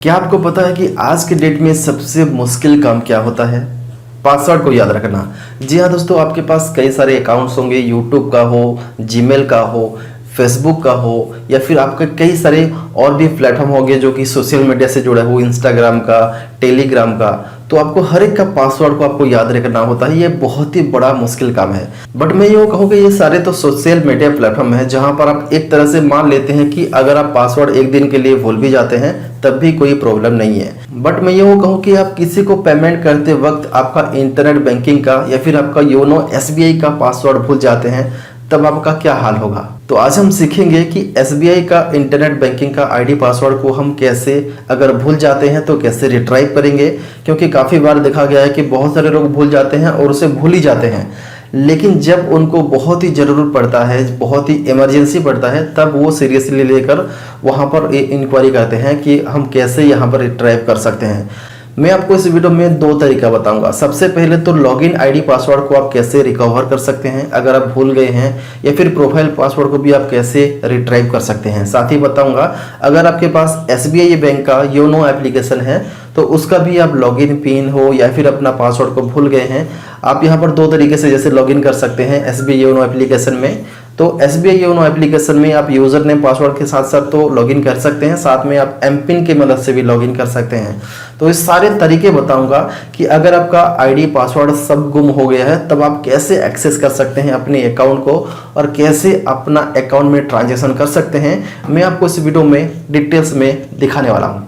क्या आपको पता है कि आज के डेट में सबसे मुश्किल काम क्या होता है? पासवर्ड को याद रखना। जी हाँ दोस्तों, आपके पास कई सारे अकाउंट्स होंगे, यूट्यूब का हो, जीमेल का हो, फेसबुक का हो, या फिर आपके कई सारे और भी प्लेटफॉर्म होंगे जो कि सोशल मीडिया से जुड़े हो, इंस्टाग्राम का, टेलीग्राम का। तो आपको हर एक का पासवर्ड को आपको याद रखना होता है। ये बहुत ही बड़ा मुश्किल काम है। बट मैं यूँ कहूँ कि ये सारे तो सोशल मीडिया प्लेटफॉर्म है जहाँ पर आप एक तरह से मान लेते हैं कि अगर आप पासवर्ड एक दिन के लिए भूल भी जाते हैं तब भी कोई प्रॉब्लम नहीं है। बट मैं यूँ कहूँ कि आप किसी को पेमेंट करते वक्त आपका इंटरनेट बैंकिंग का या फिर आपका योनो SBI का पासवर्ड भूल जाते हैं, तब आपका क्या हाल होगा। तो आज हम सीखेंगे कि SBI का इंटरनेट बैंकिंग का ID पासवर्ड को हम कैसे, अगर भूल जाते हैं तो कैसे रिट्राइव करेंगे। क्योंकि काफ़ी बार देखा गया है कि बहुत सारे लोग भूल जाते हैं और उसे भूल ही जाते हैं, लेकिन जब उनको बहुत ही ज़रूरत पड़ता है, बहुत ही इमरजेंसी पड़ता है, तब वो सीरियसली लेकर वहाँ पर इंक्वायरी करते हैं कि हम कैसे यहाँ पर रिट्राइव कर सकते हैं। मैं आपको इस वीडियो में दो तरीका बताऊंगा। सबसे पहले तो लॉगिन ID पासवर्ड को आप कैसे रिकवर कर सकते हैं अगर आप भूल गए हैं, या फिर प्रोफाइल पासवर्ड को भी आप कैसे रिट्राइव कर सकते हैं। साथ ही बताऊंगा अगर आपके पास SBI बैंक का योनो एप्लीकेशन है तो उसका भी आप लॉगिन पिन हो या फिर अपना पासवर्ड को भूल गए हैं, आप यहाँ पर दो तरीके से जैसे लॉगिन कर सकते हैं SBI योनो एप्लीकेशन में। तो SBI योनो एप्लीकेशन में आप यूज़र नेम पासवर्ड के साथ साथ तो लॉगिन कर सकते हैं, साथ में आप MPIN की मदद से भी लॉगिन कर सकते हैं। तो इस सारे तरीके बताऊंगा कि अगर आपका ID पासवर्ड सब गुम हो गया है तब आप कैसे एक्सेस कर सकते हैं अपने अकाउंट को और कैसे अपना अकाउंट में ट्रांजैक्शन कर सकते हैं, मैं आपको इस वीडियो में डिटेल्स में दिखाने वाला हूँ।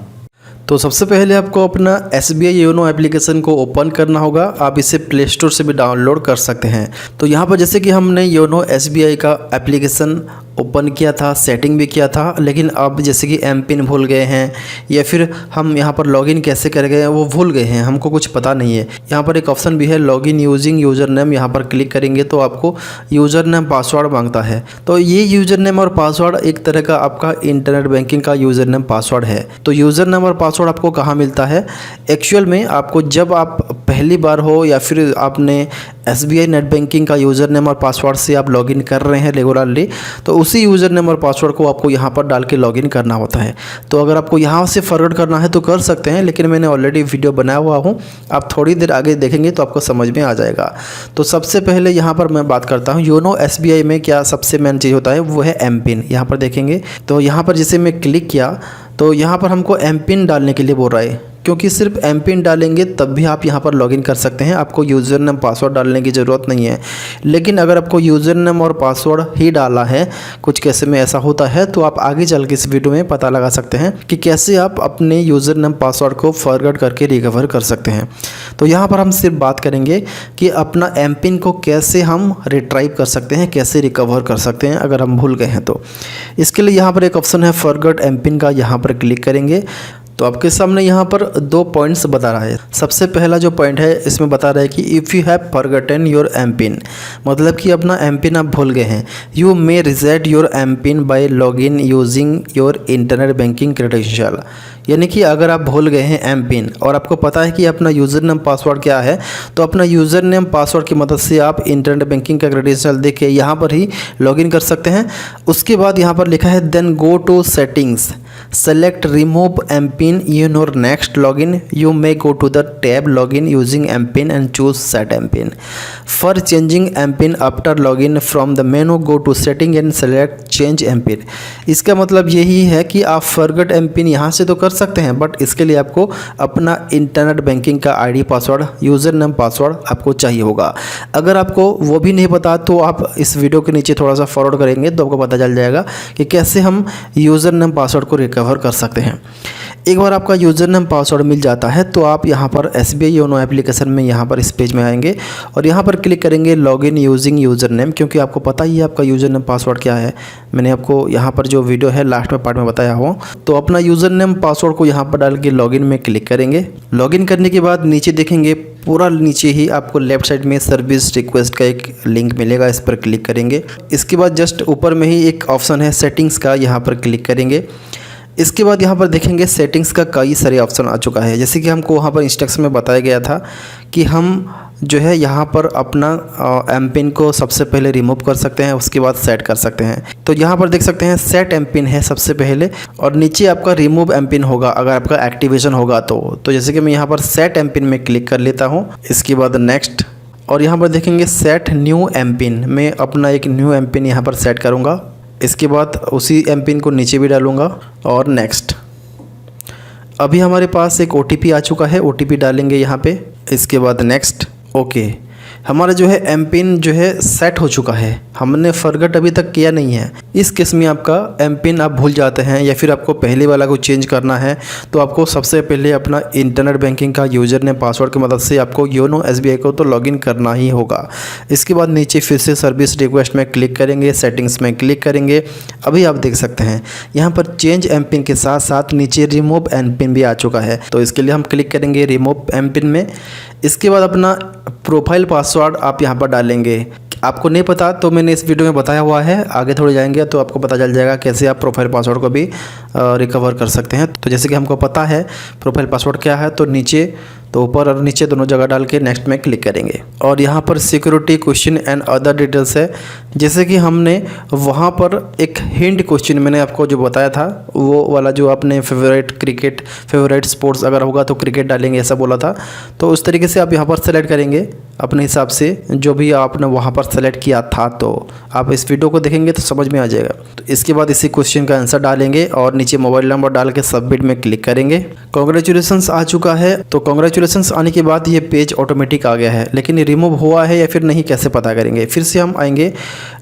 तो सबसे पहले आपको अपना SBI योनो एप्लीकेशन को ओपन करना होगा। आप इसे प्ले स्टोर से भी डाउनलोड कर सकते हैं। तो यहाँ पर जैसे कि हमने योनो SBI का एप्लीकेशन ओपन किया था, सेटिंग भी किया था, लेकिन अब जैसे कि MPIN भूल गए हैं या फिर हम यहाँ पर लॉगिन कैसे कर गए हैं वो भूल गए हैं, हमको कुछ पता नहीं है। यहाँ पर एक ऑप्शन भी है लॉगिन यूजिंग यूज़र नेम, यहाँ पर क्लिक करेंगे तो आपको यूज़र नेम पासवर्ड मांगता है। तो ये यूज़र नेम और पासवर्ड एक तरह का आपका इंटरनेट बैंकिंग का यूज़र नेम पासवर्ड है। तो यूज़र नेम और पासवर्ड आपको कहाँ मिलता है? एक्चुअल में आपको जब आप पहली बार हो या फिर आपने SBI नेट बैंकिंग का यूज़र नेम और पासवर्ड से आप लॉगिन कर रहे हैं रेगुलरली, तो उसी यूज़र नेम और पासवर्ड को आपको यहाँ पर डाल के लॉगिन करना होता है। तो अगर आपको यहाँ से फॉरवर्ड करना है तो कर सकते हैं, लेकिन मैंने ऑलरेडी वीडियो बनाया हुआ हूँ, आप थोड़ी देर आगे देखेंगे तो आपको समझ में आ जाएगा। तो सबसे पहले यहाँ पर मैं बात करता हूँ योनो SBI में क्या सबसे मेन चीज़ होता है, वो है MPIN। यहाँ पर देखेंगे तो यहाँ पर जैसे मैं क्लिक किया तो यहाँ पर हमको MPIN डालने के लिए बोल रहा है, क्योंकि सिर्फ MPIN डालेंगे तब भी आप यहाँ पर लॉगिन कर सकते हैं, आपको यूज़र नेम पासवर्ड डालने की ज़रूरत नहीं है। लेकिन अगर आपको यूज़र नेम और पासवर्ड ही डाला है, कुछ केस में ऐसा होता है, तो आप आगे चल के इस वीडियो में पता लगा सकते हैं कि कैसे आप अपने यूज़र नेम पासवर्ड को फॉरवर्ड करके रिकवर कर सकते हैं। तो यहाँ पर हम सिर्फ बात करेंगे कि अपना MPIN को कैसे हम रिट्राइव कर सकते हैं, कैसे रिकवर कर सकते हैं अगर हम भूल गए हैं तो। इसके लिए यहाँ पर एक ऑप्शन है फॉरगॉट MPIN का, यहाँ पर क्लिक करेंगे तो आपके सामने यहाँ पर दो पॉइंट्स बता रहा है। सबसे पहला जो पॉइंट है इसमें बता रहा है कि if you have forgotten your MPIN, मतलब कि अपना MPIN आप भूल गए हैं। You may reset your MPIN by login using your internet banking credential, यानी कि अगर आप भूल गए हैं MPIN और आपको पता है कि अपना यूज़र नेम पासवर्ड क्या है, तो अपना यूज़र नेम पासवर्ड की मदद से आप इंटरनेट बैंकिंग का क्रेडेंशियल देख के यहाँ पर ही लॉगिन कर सकते हैं। उसके बाद यहाँ पर लिखा है then go to settings, select remove MPIN in your next login. You may go to the tab login using MPIN and choose set MPIN. For changing MPIN after login from the menu, go to setting and select change MPIN. इसका मतलब यही है कि आप forget MPIN यहाँ से तो कर सकते हैं, बट इसके लिए आपको अपना इंटरनेट बैंकिंग का ID password, user name password आपको चाहिए होगा। अगर आपको वो भी नहीं पता तो आप इस वीडियो के नीचे थोड़ा सा फॉरवर्ड करेंगे तो आपको पता चल जाएगा कि कैसे हम यूज़र नेम पासवर्ड को रिकवर कर सकते हैं। एक बार आपका यूज़र नेम पासवर्ड मिल जाता है तो आप यहाँ पर SBI योनो एप्लीकेशन में यहाँ पर इस पेज में आएंगे और यहाँ पर क्लिक करेंगे लॉगिन यूजिंग यूज़र नेम, क्योंकि आपको पता ही है आपका यूज़र नेम पासवर्ड क्या है। मैंने आपको यहाँ पर जो वीडियो है लास्ट में पार्ट में बताया हूँ। तो अपना यूज़र नेम पासवर्ड को यहाँ पर डाल के लॉगिन में क्लिक करेंगे। लॉगिन करने के बाद नीचे देखेंगे, पूरा नीचे ही आपको लेफ्ट साइड में सर्विस रिक्वेस्ट का एक लिंक मिलेगा, इस पर क्लिक करेंगे। इसके बाद जस्ट ऊपर में ही एक ऑप्शन है सेटिंग्स का, यहाँ पर क्लिक करेंगे। इसके बाद यहाँ पर देखेंगे सेटिंग्स का कई सारे ऑप्शन आ चुका है। जैसे कि हमको वहाँ पर इंस्ट्रक्शन में बताया गया था कि हम जो है यहाँ पर अपना एम पिन को सबसे पहले रिमूव कर सकते हैं, उसके बाद सेट कर सकते हैं। तो यहाँ पर देख सकते हैं सेट एम पिन है सबसे पहले, और नीचे आपका रिमूव एम पिन होगा अगर आपका एक्टिवेशन होगा तो जैसे कि मैं यहाँ पर सेट एम पिन में क्लिक कर लेता हूँ, इसके बाद नेक्स्ट, और यहाँ पर देखेंगे सेट न्यू एम पिन, मैं अपना एक न्यू एम पिन यहाँ पर सेट करूँगा। इसके बाद उसी एम पिन को नीचे भी डालूँगा और नेक्स्ट। अभी हमारे पास एक OTP आ चुका है, OTP डालेंगे यहाँ पे, इसके बाद नेक्स्ट। ओके, हमारा जो है एम पिन जो है सेट हो चुका है, हमने फॉरगेट अभी तक किया नहीं है। इस केस में आपका एम पिन आप भूल जाते हैं या फिर आपको पहले वाला को चेंज करना है तो आपको सबसे पहले अपना इंटरनेट बैंकिंग का यूज़र नेम पासवर्ड की मदद से आपको योनो SBI को तो लॉगिन करना ही होगा। इसके बाद नीचे फिर से सर्विस रिक्वेस्ट में क्लिक करेंगे, सेटिंग्स में क्लिक करेंगे। अभी आप देख सकते हैं यहाँ पर चेंज एम पिन के साथ साथ नीचे रिमूव एम पिन भी आ चुका है, तो इसके लिए हम क्लिक करेंगे रिमूव एम पिन में। इसके बाद अपना प्रोफाइल पासवर्ड आप यहाँ पर डालेंगे। आपको नहीं पता तो मैंने इस वीडियो में बताया हुआ है, आगे थोड़े जाएंगे तो आपको पता चल जाएगा कैसे आप प्रोफाइल पासवर्ड को भी रिकवर कर सकते हैं। तो जैसे कि हमको पता है प्रोफाइल पासवर्ड क्या है, तो नीचे, तो ऊपर और नीचे दोनों जगह डाल के नेक्स्ट में क्लिक करेंगे। और यहाँ पर security question and other details है, जैसे कि हमने वहाँ पर एक हिंट क्वेश्चन मैंने आपको जो बताया था वो वाला, जो आपने फेवरेट क्रिकेट, फेवरेट स्पोर्ट्स अगर होगा तो क्रिकेट डालेंगे ऐसा बोला था, तो उस तरीके से आप यहाँ पर सेलेक्ट करेंगे अपने हिसाब से जो भी आपने वहाँ पर सेलेक्ट किया था। तो आप इस वीडियो को देखेंगे तो समझ में आ जाएगा। तो इसके बाद इसी क्वेश्चन का आंसर डालेंगे और नीचे मोबाइल नंबर डाल के सबमिट में क्लिक करेंगे। कॉन्ग्रेचुलेसन्स आ चुका है। तो कॉन्ग्रेचुलेसन्स आने के बाद ये पेज ऑटोमेटिक आ गया है, लेकिन रिमूव हुआ है या फिर नहीं कैसे पता करेंगे। फिर से हम आएंगे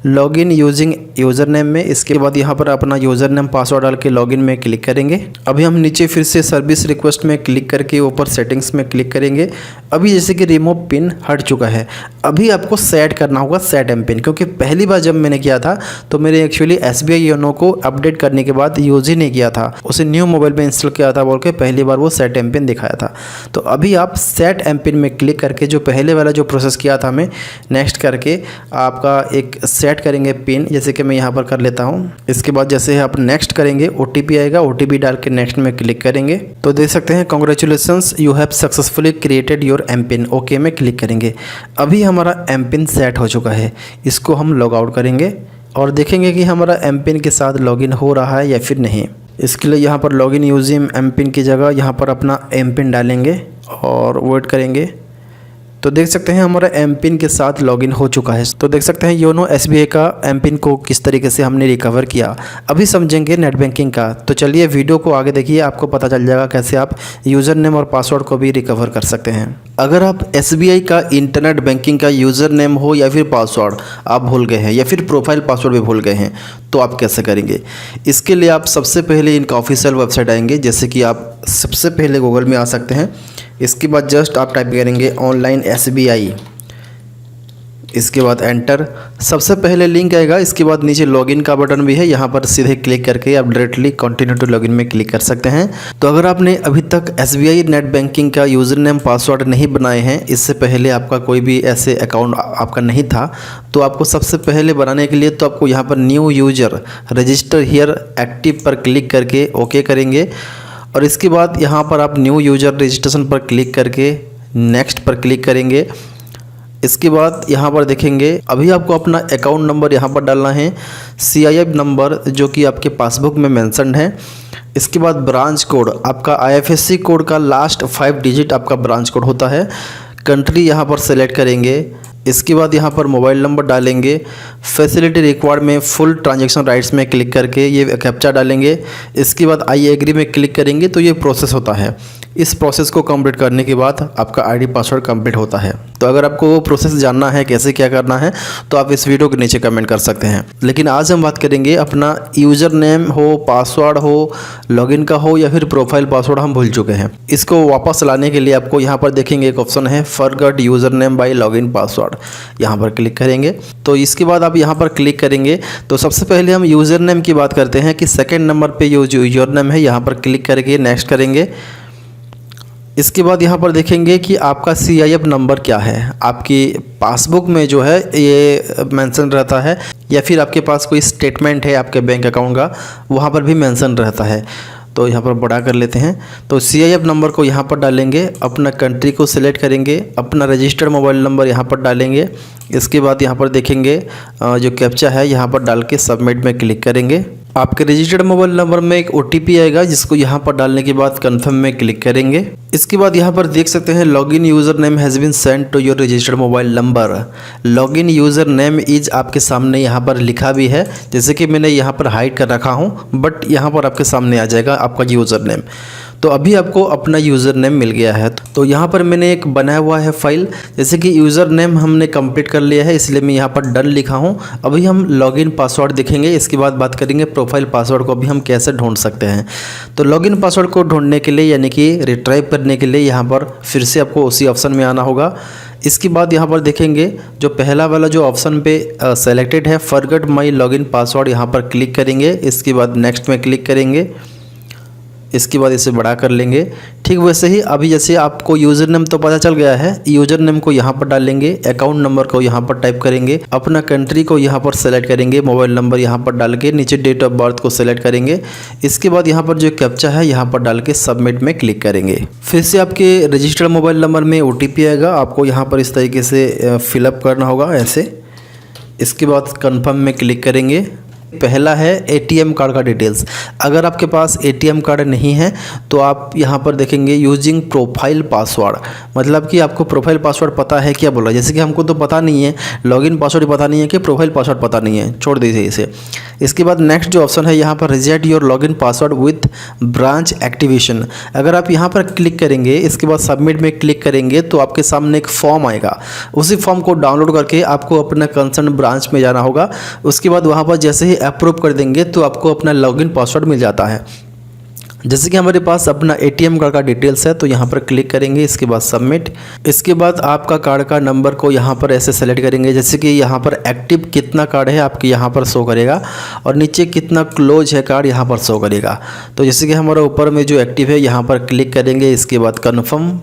लॉगिन यूजिंग यूज़र नेम में, इसके बाद यहाँ पर अपना यूज़र नेम पासवर्ड डाल के लॉगिन में क्लिक करेंगे। अभी हम नीचे फिर से सर्विस रिक्वेस्ट में क्लिक करके ऊपर सेटिंग्स में क्लिक करेंगे। अभी जैसे कि रिमूव पिन हट चुका है, अभी आपको सेट करना होगा सेट एम पिन, क्योंकि पहली बार जब मैंने किया था तो मेरे एक्चुअली SBI योनो को अपडेट करने के बाद यूज़ ही नहीं किया था, उसे न्यू मोबाइल में इंस्टॉल किया था बोल के पहली बार वो सेट एम पिन दिखाया था। तो अभी आप सेट एम पिन में क्लिक करके जो पहले वाला जो प्रोसेस किया था मैं, नेक्स्ट करके आपका एक सेट करेंगे पिन, जैसे कि मैं यहाँ पर कर लेता हूँ। इसके बाद जैसे आप नेक्स्ट करेंगे OTP आएगा, OTP डाल के नेक्स्ट में क्लिक करेंगे तो देख सकते हैं congratulations you have successfully created your M PIN. Okay में क्लिक करेंगे। अभी हमारा एम पिन सेट हो चुका है, इसको हम लॉग आउट करेंगे और देखेंगे कि हमारा एम पिन के साथ लॉगिन हो रहा है या फिर नहीं। इसके लिए यहाँ पर लॉगिन यूजिंग एम पिन की जगह यहाँ पर अपना एम पिन डालेंगे और वेट करेंगे। तो देख सकते हैं हमारा एम पिन के साथ लॉगिन हो चुका है। तो देख सकते हैं योनो SBI का एम पिन को किस तरीके से हमने रिकवर किया। अभी समझेंगे नेट बैंकिंग का। तो चलिए वीडियो को आगे देखिए, आपको पता चल जाएगा कैसे आप यूज़र नेम और पासवर्ड को भी रिकवर कर सकते हैं। अगर आप SBI का इंटरनेट बैंकिंग का यूज़र नेम हो या फिर पासवर्ड आप भूल गए हैं या फिर प्रोफाइल पासवर्ड भी भूल गए हैं तो आप कैसे करेंगे। इसके लिए आप सबसे पहले इनका ऑफिशियल वेबसाइट आएंगे, जैसे कि आप सबसे पहले गूगल में आ सकते हैं। इसके बाद जस्ट आप टाइप करेंगे ऑनलाइन SBI, इसके बाद एंटर, सबसे पहले लिंक आएगा। इसके बाद नीचे लॉगिन का बटन भी है, यहाँ पर सीधे क्लिक करके आप डायरेक्टली कंटिन्यू टू लॉगिन में क्लिक कर सकते हैं। तो अगर आपने अभी तक SBI नेट बैंकिंग का यूज़र नेम पासवर्ड नहीं बनाए हैं, इससे पहले आपका कोई भी ऐसे अकाउंट आपका नहीं था, तो आपको सबसे पहले बनाने के लिए तो आपको यहाँ पर new user register here active पर क्लिक करके ओके करेंगे। और इसके बाद यहाँ पर आप न्यू यूजर रजिस्ट्रेशन पर क्लिक करके नेक्स्ट पर क्लिक करेंगे। इसके बाद यहाँ पर देखेंगे अभी आपको अपना अकाउंट नंबर यहाँ पर डालना है, CIF नंबर जो कि आपके पासबुक में मेंशन्ड है। इसके बाद ब्रांच कोड, आपका IFSC कोड का लास्ट 5 डिजिट आपका ब्रांच कोड होता है। कंट्री यहाँ पर सेलेक्ट करेंगे। इसके बाद यहाँ पर मोबाइल नंबर डालेंगे। फैसिलिटी रिक्वायर्ड में फुल ट्रांजैक्शन राइट्स में क्लिक करके ये कैप्चा डालेंगे। इसके बाद आई एग्री में क्लिक करेंगे तो ये प्रोसेस होता है। इस प्रोसेस को कंप्लीट करने के बाद आपका ID पासवर्ड कंप्लीट होता है। तो अगर आपको वो प्रोसेस जानना है कैसे क्या करना है तो आप इस वीडियो के नीचे कमेंट कर सकते हैं। लेकिन आज हम बात करेंगे अपना यूज़र नेम हो, पासवर्ड हो, लॉगिन का हो या फिर प्रोफाइल पासवर्ड हम भूल चुके हैं। इसको वापस लाने के लिए आपको यहाँ पर देखेंगे एक ऑप्शन है forgot user name by login password, यहाँ पर क्लिक करेंगे। तो इसके बाद आप यहाँ पर क्लिक करेंगे तो सबसे पहले हम यूज़र नेम की बात करते हैं कि सेकेंड नंबर पर यूज़र नेम है, यहाँ पर क्लिक करके नेक्स्ट करेंगे। इसके बाद यहाँ पर देखेंगे कि आपका CIF नंबर क्या है। आपकी पासबुक में जो है ये मेंशन रहता है या फिर आपके पास कोई स्टेटमेंट है आपके बैंक अकाउंट का, वहाँ पर भी मेंशन रहता है। तो यहाँ पर बड़ा कर लेते हैं। तो CIF नंबर को यहाँ पर डालेंगे, अपना कंट्री को सिलेक्ट करेंगे, अपना रजिस्टर्ड मोबाइल नंबर यहाँ पर डालेंगे। इसके बाद यहाँ पर देखेंगे जो कैप्चा है यहाँ पर डाल के सबमिट में क्लिक करेंगे। आपके रजिस्टर्ड मोबाइल नंबर में एक OTP आएगा, जिसको यहाँ पर डालने के बाद कन्फर्म में क्लिक करेंगे। इसके बाद यहाँ पर देख सकते हैं login user name has been send to your registered mobile number. Login user name is आपके सामने यहाँ पर लिखा भी है, जैसे कि मैंने यहाँ पर हाइड कर रखा हूँ, बट यहाँ पर आपके सामने आ जाएगा आपका यूज़र नेम। तो अभी आपको अपना यूज़र नेम मिल गया है। तो यहाँ पर मैंने एक बनाया हुआ है फाइल, जैसे कि यूज़र नेम हमने कंप्लीट कर लिया है, इसलिए मैं यहाँ पर डन लिखा हूँ। अभी हम लॉगिन पासवर्ड देखेंगे, इसके बाद बात करेंगे प्रोफाइल पासवर्ड को भी हम कैसे ढूंढ सकते हैं। तो लॉगिन पासवर्ड को ढूंढने के लिए यानी कि रिट्राइव करने के लिए यहाँ पर फिर से आपको उसी ऑप्शन में आना होगा। इसके बाद यहाँ पर देखेंगे जो पहला वाला जो ऑप्शन पे सेलेक्टेड है फॉरगेट माई लॉगिन पासवर्ड, यहाँ पर क्लिक करेंगे। इसके बाद नेक्स्ट में क्लिक करेंगे। इसके बाद इसे बड़ा कर लेंगे। ठीक वैसे ही अभी जैसे आपको यूज़र नेम तो पता चल गया है, यूज़र नेम को यहाँ पर डालेंगे, अकाउंट नंबर को यहाँ पर टाइप करेंगे, अपना कंट्री को यहाँ पर सेलेक्ट करेंगे, मोबाइल नंबर यहाँ पर डाल के नीचे डेट ऑफ बर्थ को सेलेक्ट करेंगे। इसके बाद यहाँ पर जो कैप्चा है यहाँ पर डाल के सबमिट में क्लिक करेंगे। फिर से आपके रजिस्टर्ड मोबाइल नंबर में OTP आएगा, आपको यहाँ पर इस तरीके से फिलअप करना होगा ऐसे। इसके बाद कन्फर्म में क्लिक करेंगे। पहला है ATM कार्ड का डिटेल्स। अगर आपके पास ATM कार्ड नहीं है तो आप यहाँ पर देखेंगे यूजिंग प्रोफाइल पासवर्ड, मतलब कि आपको प्रोफाइल पासवर्ड पता है क्या बोला, जैसे कि हमको तो पता नहीं है, लॉगिन पासवर्ड पता नहीं है कि प्रोफाइल पासवर्ड पता नहीं है, छोड़ दीजिए इसे। इसके बाद नेक्स्ट जो ऑप्शन है यहाँ पर reset your login password with branch activation. अगर आप यहाँ पर क्लिक करेंगे, इसके बाद सबमिट में क्लिक करेंगे तो आपके सामने एक फॉर्म आएगा। उसी फॉर्म को डाउनलोड करके आपको अपना कंसर्न ब्रांच में जाना होगा। उसके बाद वहाँ पर जैसे ही अप्रूव कर देंगे तो आपको अपना लॉगिन पासवर्ड मिल जाता है। जैसे कि हमारे पास अपना ATM कार्ड का डिटेल्स है तो यहाँ पर क्लिक करेंगे। इसके बाद सबमिट। इसके बाद आपका कार्ड का नंबर को यहाँ पर ऐसे सेलेक्ट करेंगे, जैसे कि यहाँ पर एक्टिव कितना कार्ड है आपके यहाँ पर शो करेगा और नीचे कितना क्लोज है कार्ड यहाँ पर शो करेगा। तो जैसे कि हमारा ऊपर में जो एक्टिव है यहाँ पर क्लिक करेंगे। इसके बाद कन्फर्म।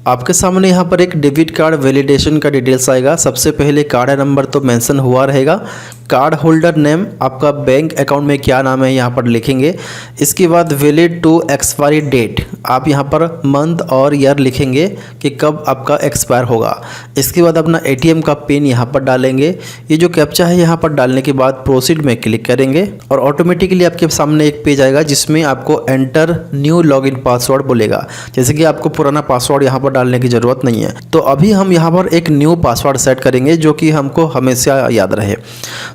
आपके सामने यहाँ पर एक डेबिट कार्ड वैलिडेशन का डिटेल्स आएगा। सबसे पहले कार्ड नंबर तो मेंशन हुआ रहेगा, कार्ड होल्डर नेम आपका बैंक अकाउंट में क्या नाम है यहाँ पर लिखेंगे। इसके बाद वैलिड टू एक्सपायरी डेट, आप यहाँ पर मंथ और ईयर लिखेंगे कि कब आपका एक्सपायर होगा। इसके बाद अपना ATM का पिन यहाँ पर डालेंगे। ये जो कैप्चा है यहाँ पर डालने के बाद प्रोसीड में क्लिक करेंगे और ऑटोमेटिकली आपके सामने एक पेज आएगा जिसमें आपको एंटर न्यू लॉगिन पासवर्ड बोलेगा, जैसे कि आपको पुराना पासवर्ड यहाँ पर डालने की ज़रूरत नहीं है। तो अभी हम यहाँ पर एक न्यू पासवर्ड सेट करेंगे जो कि हमको हमेशा याद रहे।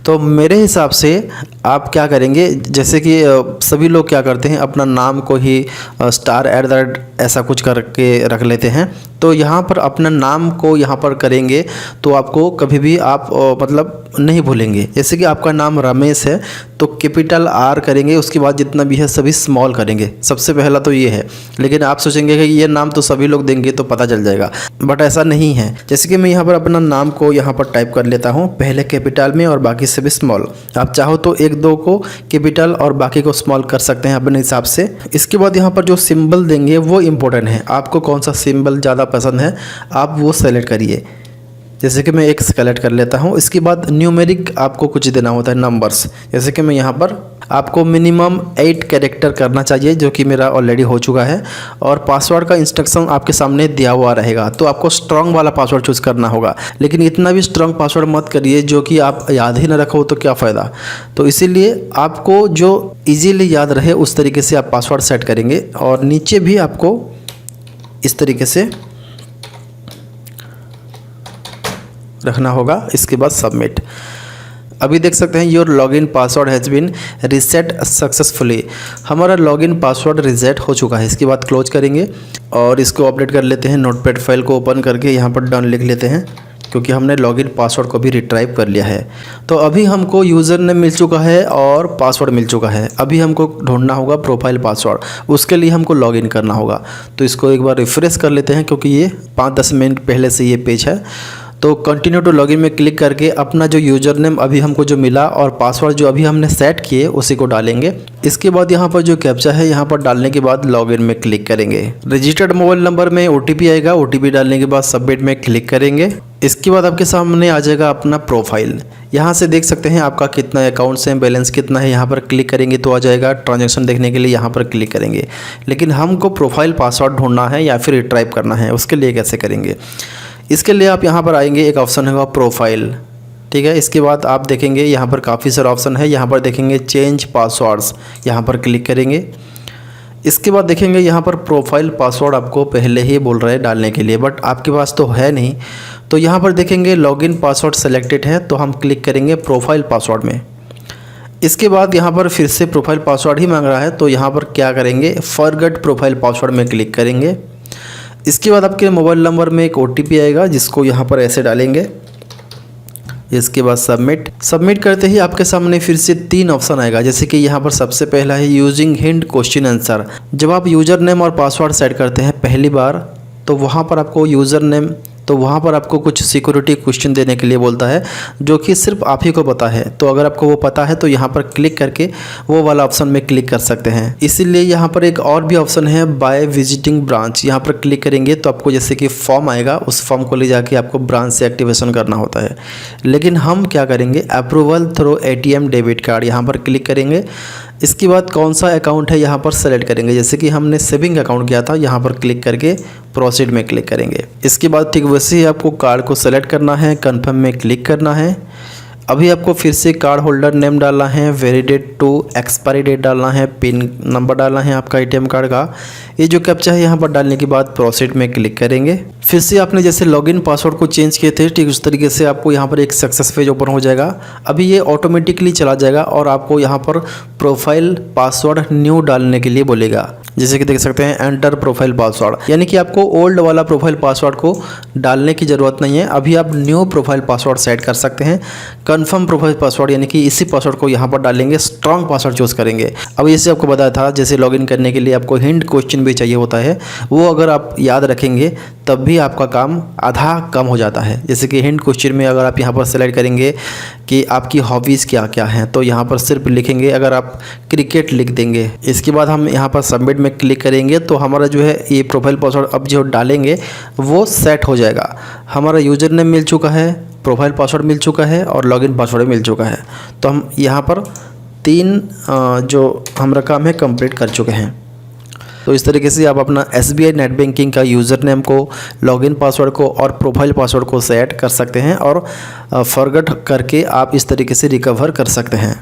तो मेरे हिसाब से आप क्या करेंगे, जैसे कि सभी लोग क्या करते हैं अपना नाम को ही *@ ऐसा कुछ करके रख लेते हैं। तो यहाँ पर अपना नाम को यहाँ पर करेंगे तो आपको कभी भी आप मतलब नहीं भूलेंगे। जैसे कि आपका नाम रमेश है तो कैपिटल R करेंगे, उसके बाद जितना भी है सभी स्मॉल करेंगे। सबसे पहला तो ये है, लेकिन आप सोचेंगे कि ये नाम तो सभी लोग देंगे तो पता चल जाएगा, बट ऐसा नहीं है। जैसे कि मैं यहाँ पर अपना नाम को यहाँ पर टाइप कर लेता हूँ, पहले कैपिटल में और बाकी सभी स्मॉल। आप चाहो तो 1-2 को कैपिटल और बाकी को स्मॉल कर सकते हैं अपने हिसाब से। इसके बाद यहाँ पर जो सिंबल देंगे वो इम्पोर्टेंट है, आपको कौन सा सिंबल ज़्यादा पसंद है आप वो सेलेक्ट करिए। जैसे कि मैं एक सेलेक्ट कर लेता हूँ। इसके बाद न्यूमेरिक आपको कुछ देना होता है नंबर्स, जैसे कि मैं यहाँ पर आपको मिनिमम 8 कैरेक्टर करना चाहिए, जो कि मेरा ऑलरेडी हो चुका है। और पासवर्ड का इंस्ट्रक्शन आपके सामने दिया हुआ रहेगा, तो आपको स्ट्रॉन्ग वाला पासवर्ड चूज़ करना होगा। लेकिन इतना भी स्ट्रॉन्ग पासवर्ड मत करिए जो कि आप याद ही ना रखो तो क्या फ़ायदा। तो इसीलिए आपको जो ईजीली याद रहे उस तरीके से आप पासवर्ड सेट करेंगे। और नीचे भी आपको इस तरीके से रखना होगा। इसके बाद सबमिट। अभी देख सकते हैं your login password has been reset successfully, हमारा लॉगिन पासवर्ड रीसेट हो चुका है। इसके बाद क्लोज करेंगे और इसको अपडेट कर लेते हैं। नोटपैड फाइल को ओपन करके यहाँ पर डन लिख लेते हैं, क्योंकि हमने लॉगिन पासवर्ड को भी रिट्राइव कर लिया है। तो अभी हमको यूज़र नेम मिल चुका है और पासवर्ड मिल चुका है। अभी हमको ढूंढना होगा प्रोफाइल पासवर्ड, उसके लिए हमको लॉगिन करना होगा। तो इसको एक बार रिफ्रेश कर लेते हैं, क्योंकि ये 5-10 मिनट पहले से ये पेज है। तो कंटिन्यू टू लॉगिन में क्लिक करके अपना जो यूज़र नेम अभी हमको जो मिला और पासवर्ड जो अभी हमने सेट किए उसी को डालेंगे। इसके बाद यहाँ पर जो कैप्चा है यहाँ पर डालने के बाद लॉगिन में क्लिक करेंगे। रजिस्टर्ड मोबाइल नंबर में OTP आएगा, OTP डालने के बाद सबमिट में क्लिक करेंगे। इसके बाद आपके सामने आ जाएगा अपना प्रोफाइल। यहाँ से देख सकते हैं आपका कितना अकाउंट्स हैं, बैलेंस कितना है। यहाँ पर क्लिक करेंगे तो आ जाएगा। ट्रांजैक्शन देखने के लिए यहाँ पर क्लिक करेंगे। लेकिन हमको प्रोफाइल पासवर्ड ढूंढना है या फिर रिट्राइव करना है, उसके लिए कैसे करेंगे? इसके लिए आप यहाँ पर आएंगे, एक ऑप्शन होगा प्रोफाइल, ठीक है। इसके बाद आप देखेंगे यहाँ पर काफ़ी सारा ऑप्शन है। यहाँ पर देखेंगे चेंज पासवर्ड्स, यहाँ पर क्लिक करेंगे। इसके बाद देखेंगे यहाँ पर प्रोफाइल पासवर्ड आपको पहले ही बोल रहे हैं डालने के लिए, बट आपके पास तो है नहीं। तो यहाँ पर देखेंगे लॉगिन पासवर्ड सेलेक्टेड है, तो हम क्लिक करेंगे प्रोफाइल पासवर्ड में। इसके बाद यहाँ पर फिर से प्रोफाइल पासवर्ड ही मांग रहा है, तो यहाँ पर क्या करेंगे, फॉरगेट प्रोफाइल पासवर्ड में क्लिक करेंगे। इसके बाद आपके मोबाइल नंबर में एक OTP आएगा, जिसको यहाँ पर ऐसे डालेंगे। इसके बाद सबमिट करते ही आपके सामने फिर से 3 ऑप्शन आएगा। जैसे कि यहाँ पर सबसे पहला है यूजिंग हिंट क्वेश्चन आंसर। जब आप यूज़र नेम और पासवर्ड सेट करते हैं पहली बार, तो वहाँ पर आपको यूज़र नेम, तो वहाँ पर आपको कुछ सिक्योरिटी क्वेश्चन देने के लिए बोलता है, जो कि सिर्फ आप ही को पता है। तो अगर आपको वो पता है तो यहाँ पर क्लिक करके वो वाला ऑप्शन में क्लिक कर सकते हैं। इसीलिए यहाँ पर एक और भी ऑप्शन है बाय विजिटिंग ब्रांच। यहाँ पर क्लिक करेंगे तो आपको जैसे कि फॉर्म आएगा, उस फॉर्म को ले जाके आपको ब्रांच से एक्टिवेशन करना होता है। लेकिन हम क्या करेंगे, approval through ATM debit card, यहाँ पर क्लिक करेंगे। इसके बाद कौन सा अकाउंट है यहाँ पर सेलेक्ट करेंगे। जैसे कि हमने सेविंग अकाउंट किया था, यहाँ पर क्लिक करके प्रोसीड में क्लिक करेंगे। इसके बाद ठीक वैसे ही आपको कार्ड को सेलेक्ट करना है, कन्फर्म में क्लिक करना है। अभी आपको फिर से कार्ड होल्डर नेम डालना है, वैलिडेट टू एक्सपायरी डेट डालना है, पिन नंबर डालना है आपका ATM कार्ड का। ये जो कैप्चा है यहाँ पर डालने के बाद प्रोसीड में क्लिक करेंगे। फिर से आपने जैसे लॉगिन पासवर्ड को चेंज किए थे, ठीक उस तरीके से आपको यहाँ पर एक सक्सेस पेज ओपन हो जाएगा। अभी ये ऑटोमेटिकली चला जाएगा और आपको यहाँ पर प्रोफाइल पासवर्ड न्यू डालने के लिए बोलेगा। जैसे कि देख सकते हैं एंटर प्रोफाइल पासवर्ड, यानी कि आपको ओल्ड वाला प्रोफाइल पासवर्ड को डालने की ज़रूरत नहीं है। अभी आप न्यू प्रोफाइल पासवर्ड सेट कर सकते हैं। कन्फर्म प्रोफाइल पासवर्ड, यानी कि इसी पासवर्ड को यहाँ पर डालेंगे, स्ट्रॉन्ग पासवर्ड चूज़ करेंगे। अब जैसे आपको बताया था, जैसे लॉगिन करने के लिए आपको हिंट क्वेश्चन भी चाहिए होता है, वो अगर आप याद रखेंगे तब भी आपका काम आधा कम हो जाता है। जैसे कि हिंट क्वेश्चन में अगर आप यहाँ पर सेलेक्ट करेंगे कि आपकी हॉबीज़ क्या क्या हैं, तो यहाँ पर सिर्फ लिखेंगे, अगर आप क्रिकेट लिख देंगे। इसके बाद हम यहाँ पर सबमिट में क्लिक करेंगे तो हमारा जो है ये प्रोफाइल पासवर्ड अब जो डालेंगे वो सेट हो जाएगा। हमारा यूज़र नेम मिल चुका है, प्रोफाइल पासवर्ड मिल चुका है और लॉगिन पासवर्ड मिल चुका है। तो हम यहाँ पर 3 जो हमारा काम है कंप्लीट कर चुके हैं। तो इस तरीके से आप अपना SBI नेट बैंकिंग का यूज़र नेम को, लॉगिन पासवर्ड को और प्रोफाइल पासवर्ड को सेट कर सकते हैं और फॉरगेट करके आप इस तरीके से रिकवर कर सकते हैं।